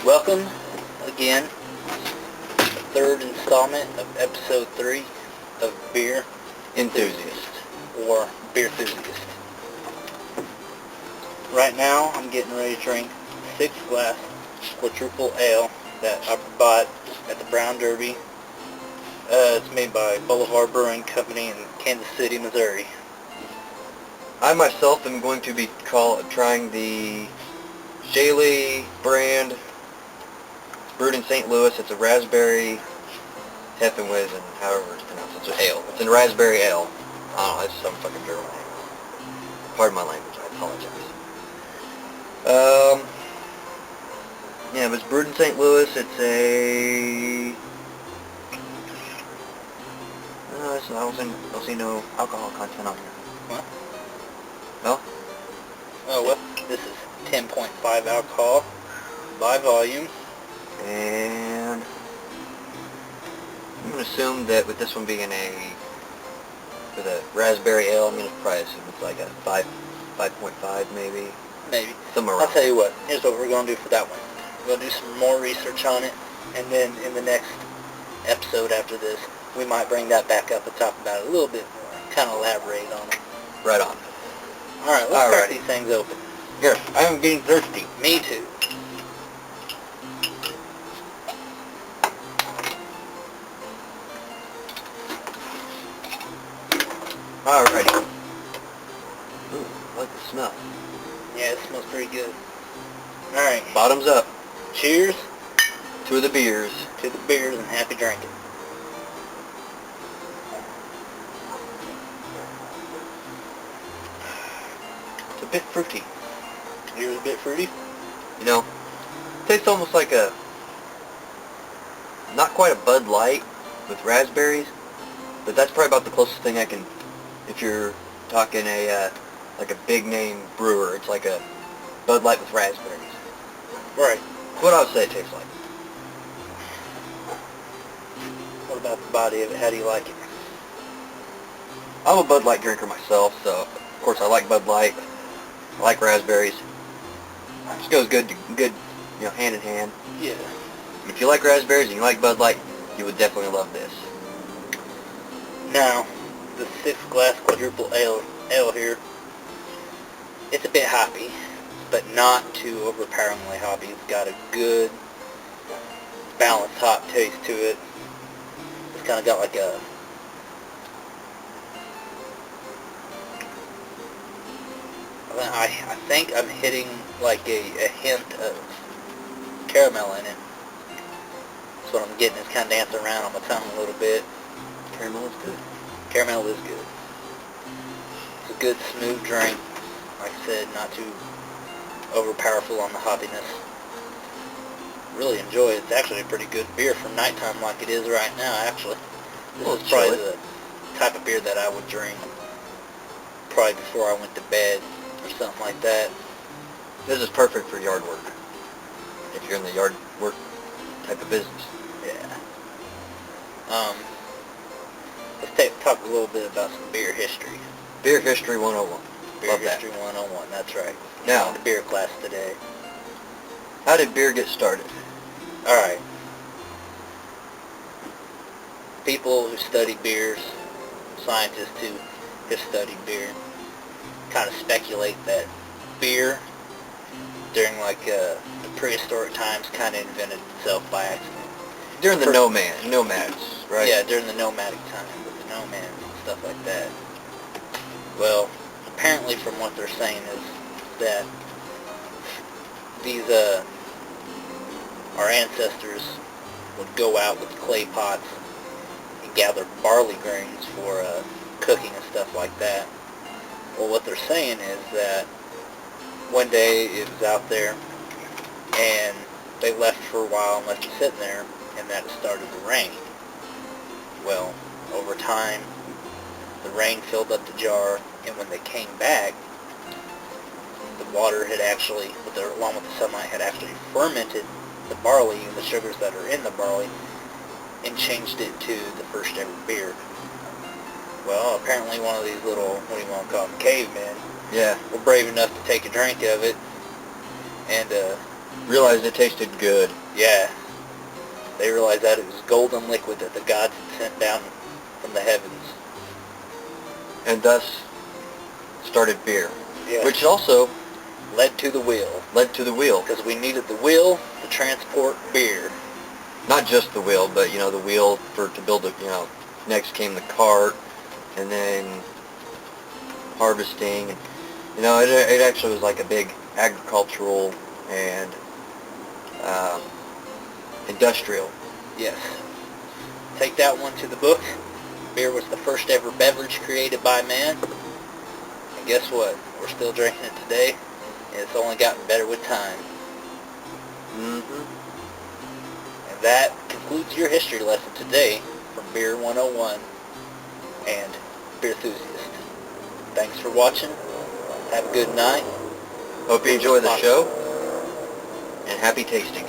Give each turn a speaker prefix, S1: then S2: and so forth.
S1: Welcome again, the third installment of episode 3 of Beer Enthusiast, or BEERTHUSIAST. Right now, I'm getting ready to drink 6-glass quadruple ale that I bought at the Brown Derby. It's made by Boulevard Brewing Company in Kansas City, Missouri.
S2: I myself am going to be trying the Daily brand, brewed in St. Louis. It's a raspberry Heffenweizen, and however it's pronounced. It's an ale. It's a raspberry ale. I don't know, it's some fucking German name. Pardon my language, I apologize. Yeah, but it's brewed in St. Louis. It's a... I don't see no alcohol content on here.
S1: What?
S2: No?
S1: Oh, well, this is 10.5 alcohol by volume.
S2: And I'm going to assume that with this one being with a raspberry ale, I'm going to probably assume it's like a 5.5 maybe.
S1: Maybe.
S2: Somewhere around.
S1: I'll tell you what, here's what we're going to do for that one. We're going to do some more research on it, and then in the next episode after this, we might bring that back up and talk about it a little bit more, kind of elaborate on it.
S2: Right on.
S1: Alright, let's crack these things open.
S2: Here, I am getting thirsty.
S1: Me too.
S2: Alrighty. Ooh, I like the smell.
S1: Yeah, it smells pretty good. Alright.
S2: Bottoms up.
S1: Cheers.
S2: To the beers.
S1: To the beers and happy drinking.
S2: It's a bit fruity.
S1: Yours a bit fruity?
S2: You know, tastes almost like not quite a Bud Light with raspberries, but that's probably about the closest thing I can, if you're talking like a big name brewer, it's like a Bud Light with raspberries.
S1: Right.
S2: What I would say it tastes like.
S1: What about the body of it? How do you like it?
S2: I'm a Bud Light drinker myself, so of course I like Bud Light. I like raspberries. Just goes good, hand in hand.
S1: Yeah.
S2: If you like raspberries and you like Bud Light, you would definitely love this.
S1: Now, the 6-glass quadruple ale here, it's a bit hoppy, but not too overpoweringly hoppy. It's got a good, balanced hop taste to it. It's kind of got like a... I think I'm hitting like a hint of caramel in it. That's what I'm getting. It's kind of dancing around on my tongue a little bit.
S2: Caramel is good.
S1: Caramel is good. It's a good, smooth drink. Like I said, not too overpowerful on the hoppiness. Really enjoy it. It's actually a pretty good beer for nighttime like it is right now, actually. This is probably the type of beer that I would drink probably before I went to bed or something like that.
S2: This is perfect for yard work. If you're in the yard work type of business.
S1: Yeah. Let's talk a little bit about some beer history.
S2: Beer history 101.
S1: Beer
S2: Love
S1: history
S2: that.
S1: 101, that's right.
S2: Now,
S1: The beer class today.
S2: how did beer get started?
S1: Alright. People who study beers, scientists who have studied beer, kind of speculate that beer during like the prehistoric times kind of invented itself by accident.
S2: During the nomads, right?
S1: Yeah, during the nomadic time with the nomads and stuff like that. Well, apparently from what they're saying is that these our ancestors would go out with clay pots and gather barley grains for cooking and stuff like that. Well, what they're saying is that one day it was out there and they left for a while and left it sitting there, and that it started to rain. Well, over time, the rain filled up the jar, and when they came back, the water had actually, along with the sunlight, had actually fermented the barley and the sugars that are in the barley and changed it to the first ever beer. Well, apparently one of these little, what do you want to call them, cavemen,
S2: Yeah.
S1: were brave enough to take a drink of it and
S2: realized it tasted good.
S1: Yeah. They realized that it was golden liquid that the gods had sent down from the heavens.
S2: And thus started beer.
S1: Yeah.
S2: Which also
S1: led to the wheel.
S2: led to the wheel.
S1: Because we needed the wheel to transport beer.
S2: Not just the wheel, but, the wheel to build it, next came the cart, and then harvesting. And, it actually was like a big agricultural and industrial.
S1: Yes. Take that one to the book. Beer was the first ever beverage created by man. And guess what? We're still drinking it today, and it's only gotten better with time. And that concludes your history lesson today from Beer 101 and Beerthusiast. Thanks for watching. Have a good night.
S2: Hope you enjoy the show, and happy tasting.